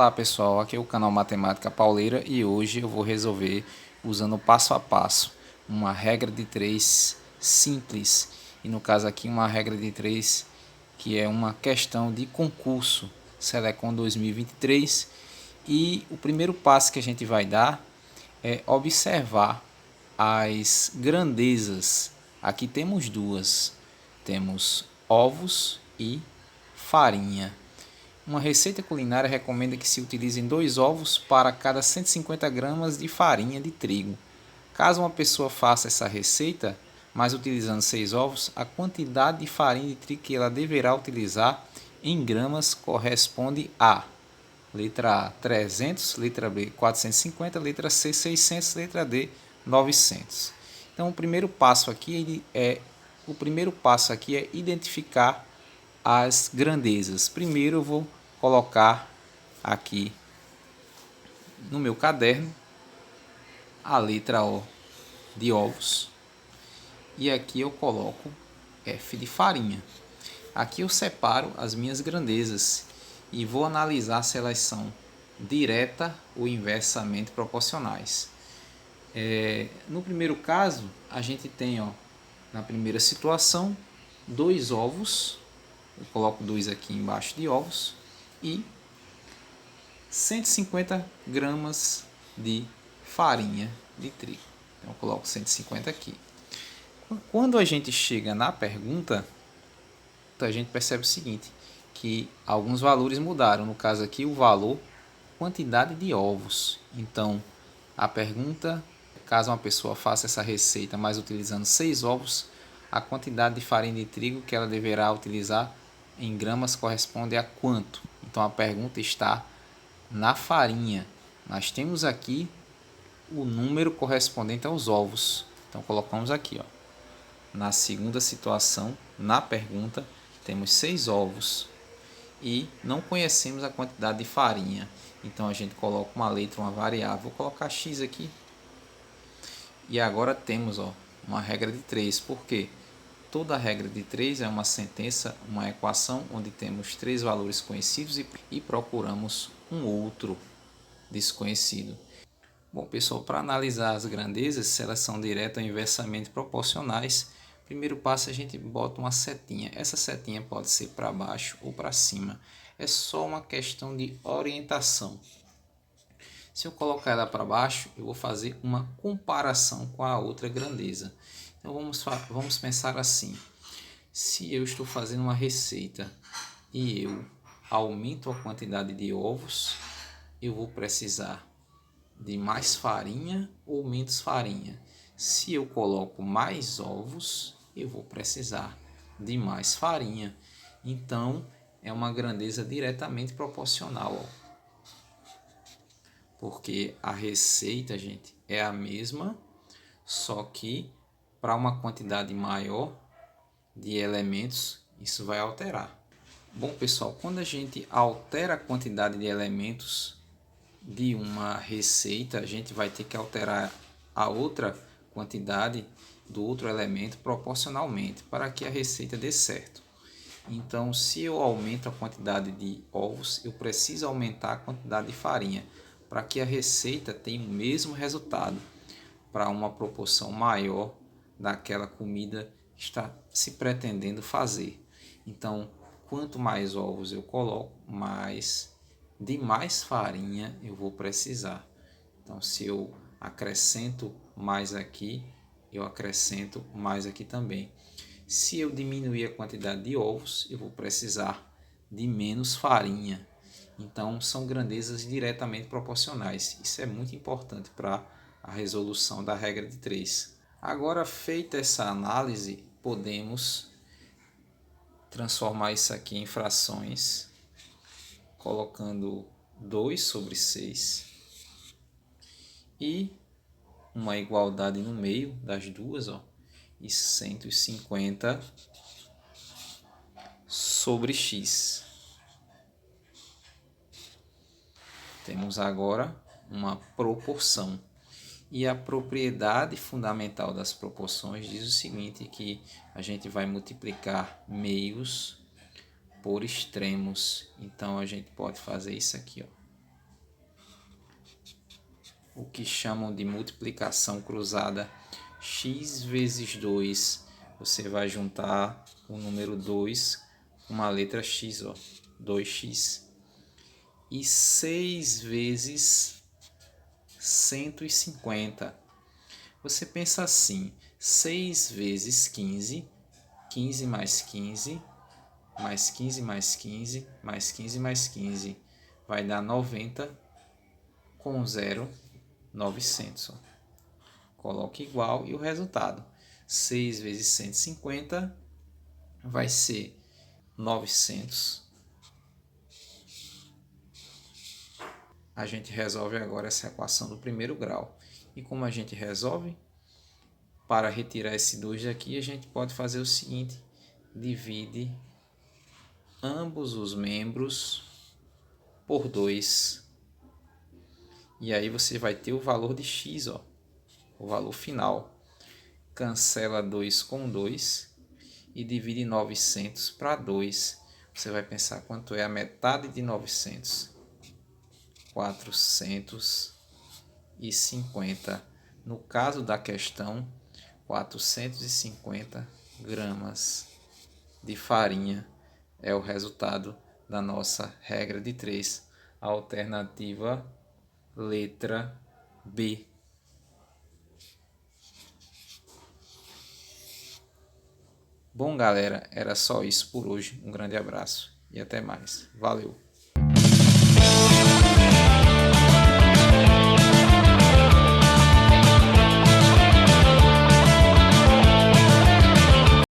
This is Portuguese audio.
Olá pessoal, aqui é o canal Matemática Pauleira e hoje eu vou resolver usando passo a passo uma regra de 3 simples, e no caso aqui uma regra de 3 que é uma questão de concurso Selecon 2023. E o primeiro passo que a gente vai dar é observar as grandezas. Aqui temos duas, temos ovos e farinha. Uma receita culinária recomenda que se utilizem 2 ovos para cada 150 gramas de farinha de trigo. Caso uma pessoa faça essa receita, mas utilizando 6 ovos, a quantidade de farinha de trigo que ela deverá utilizar em gramas corresponde a: letra A 300, letra B 450, letra C 600, letra D 900. Então o primeiro passo aqui é identificar as grandezas. Primeiro eu vou colocar aqui no meu caderno a letra O de ovos e aqui eu coloco F de farinha. Aqui eu separo as minhas grandezas e vou analisar se elas são direta ou inversamente proporcionais. No primeiro caso, a gente tem, na primeira situação, 2 ovos. Eu coloco 2 aqui embaixo de ovos e 150 gramas de farinha de trigo. Então eu coloco 150 aqui. Quando a gente chega na pergunta, a gente percebe o seguinte, que alguns valores mudaram. No caso aqui, o valor, quantidade de ovos. Então, a pergunta, caso uma pessoa faça essa receita, mas utilizando 6 ovos, a quantidade de farinha de trigo que ela deverá utilizar em gramas corresponde a quanto? Então, a pergunta está na farinha. Nós temos aqui o número correspondente aos ovos. Então, colocamos aqui, na segunda situação, na pergunta, temos 6 ovos e não conhecemos a quantidade de farinha. Então a gente coloca uma letra, uma variável. Vou colocar x aqui. E agora temos uma regra de 3. Por quê? Toda regra de 3 é uma sentença, uma equação onde temos 3 valores conhecidos e procuramos um outro desconhecido. Bom pessoal, para analisar as grandezas, se elas são direta ou inversamente proporcionais, primeiro passo a gente bota uma setinha. Essa setinha pode ser para baixo ou para cima. É só uma questão de orientação. Se eu colocar ela para baixo, eu vou fazer uma comparação com a outra grandeza. Então vamos pensar assim. Se eu estou fazendo uma receita e eu aumento a quantidade de ovos, eu vou precisar de mais farinha ou menos farinha. Se eu coloco mais ovos, eu vou precisar de mais farinha. Então, é uma grandeza diretamente proporcional. Porque a receita, gente, é a mesma, só que para uma quantidade maior de elementos, isso vai alterar. Bom, pessoal, quando a gente altera a quantidade de elementos de uma receita, a gente vai ter que alterar a outra quantidade do outro elemento proporcionalmente para que a receita dê certo. Então, se eu aumento a quantidade de ovos, eu preciso aumentar a quantidade de farinha para que a receita tenha o mesmo resultado, para uma proporção maior daquela comida que está se pretendendo fazer. Então, quanto mais ovos eu coloco, mais farinha eu vou precisar. Então, se eu acrescento mais aqui, eu acrescento mais aqui também. Se eu diminuir a quantidade de ovos, eu vou precisar de menos farinha. Então, são grandezas diretamente proporcionais. Isso é muito importante para a resolução da regra de 3. Agora, feita essa análise, podemos transformar isso aqui em frações, colocando 2 sobre 6 e uma igualdade no meio das duas, e 150 sobre x. Temos agora uma proporção. E a propriedade fundamental das proporções diz o seguinte, que a gente vai multiplicar meios por extremos. Então a gente pode fazer isso aqui, o que chamam de multiplicação cruzada. X vezes 2, você vai juntar o número 2 com uma letra X, ó, 2x. E 6 vezes 150. Você pensa assim, 6 vezes 15, 15 mais 15, mais 15 mais 15, mais 15 mais 15, vai dar 90 com 0, 900. Ó. Coloque igual e o resultado. 6 vezes 150 vai ser 900. A gente resolve agora essa equação do primeiro grau. E como a gente resolve? Para retirar esse 2 daqui, a gente pode fazer o seguinte: divide ambos os membros por 2. E aí você vai ter o valor de x, ó, o valor final. Cancela 2 com 2 e divide 900 para 2. Você vai pensar quanto é a metade de 900. 450. No caso da questão, 450 gramas de farinha é o resultado da nossa regra de 3. Alternativa letra B. Bom, galera, era só isso por hoje. Um grande abraço e até mais. Valeu!